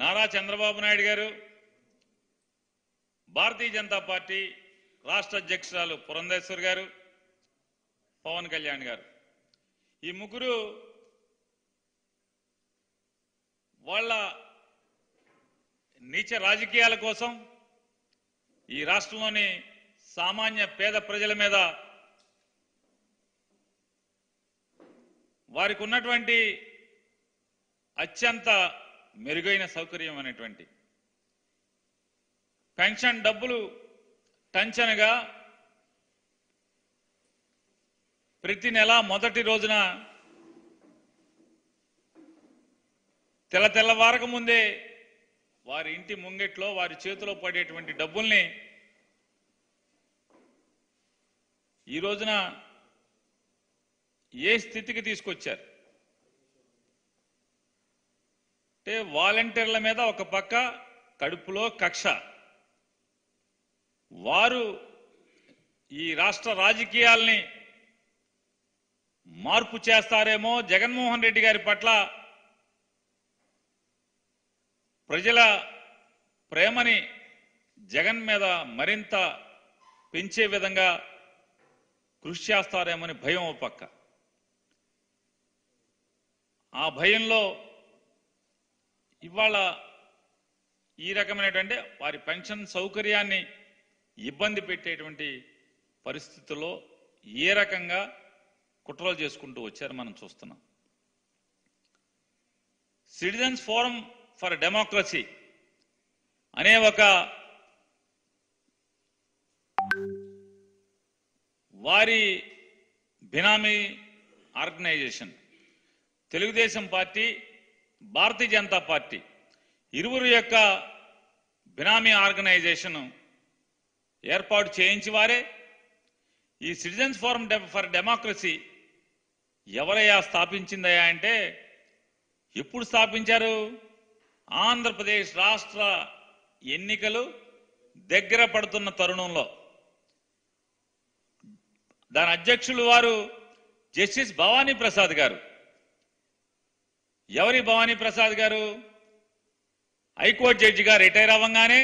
నారా చంద్రబాబు నాయుడు గారు, భారతీయ జనతా పార్టీ రాష్ట్ర అధ్యక్షురాలు పురంధేశ్వర్ గారు, పవన్ కళ్యాణ్ గారు, ఈ ముగ్గురు వాళ్ళ నీచ రాజకీయాల కోసం ఈ రాష్ట్రంలోని సామాన్య పేద ప్రజల మీద వారికి ఉన్నటువంటి అత్యంత మెరుగైన సౌకర్యం అనేటువంటి పెన్షన్ డబ్బులు టంచనగా ప్రతి నెల మొదటి రోజున తెల్లవారక ముందే వారి ఇంటి ముంగిట్లో వారి చేతిలో పడేటువంటి డబ్బుల్ని ఈ రోజున ఏ స్థితికి తీసుకొచ్చారు అంటే వాలంటీర్ల మీద ఒక పక్క కడుపులో కక్ష, వారు ఈ రాష్ట్ర రాజకీయాల్ని మార్పు చేస్తారేమో, జగన్మోహన్ రెడ్డి గారి పట్ల ప్రజల ప్రేమని జగన్ మీద మరింత పెంచే విధంగా కృషి చేస్తారేమని భయం ఒక పక్క. ఆ భయంలో ఇవాళ ఈ రకమైనటువంటి వారి పెన్షన్ సౌకర్యాన్ని ఇబ్బంది పెట్టేటువంటి పరిస్థితుల్లో ఏ రకంగా కుట్రలు చేసుకుంటూ వచ్చారు మనం చూస్తున్నాం. సిటిజన్స్ ఫోరం ఫర్ డెమోక్రసీ అనే ఒక వారి బినామీ organisation, Telugu Desam party, Bharatiya Janata party ఇరువురు యొక్క బినామీ ఆర్గనైజేషన్ ఏర్పాటు చేయించి వారే ఈ సిటిజన్స్ ఫోరం ఫర్ డెమోక్రసీ ఎవరయ్యా స్థాపించిందయ్యా అంటే, ఎప్పుడు స్థాపించారు? ఆంధ్రప్రదేశ్ రాష్ట్ర ఎన్నికలు దగ్గర పడుతున్న తరుణంలో దాని అధ్యక్షులు వారు జస్టిస్ భవానీ ప్రసాద్ గారు. ఎవరి భవానీ ప్రసాద్ గారు? హైకోర్టు జడ్జిగా రిటైర్ అవ్వగానే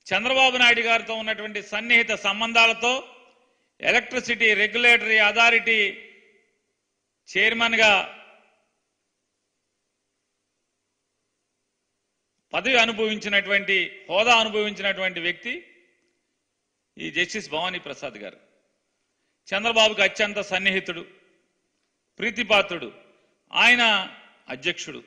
చంద్రబాబు నాయుడు గారితో ఉన్నటువంటి సన్నిహిత సంబంధాలతో ఎలక్ట్రిసిటీ రెగ్యులేటరీ అథారిటీ చైర్మన్గా పదవి అనుభవించినటువంటి, హోదా అనుభవించినటువంటి వ్యక్తి ఈ జస్టిస్ భవానీ ప్రసాద్ గారు. చంద్రబాబుకి అత్యంత సన్నిహితుడు, ప్రీతిపాత్రుడు. ఆయన అధ్యక్షుడు.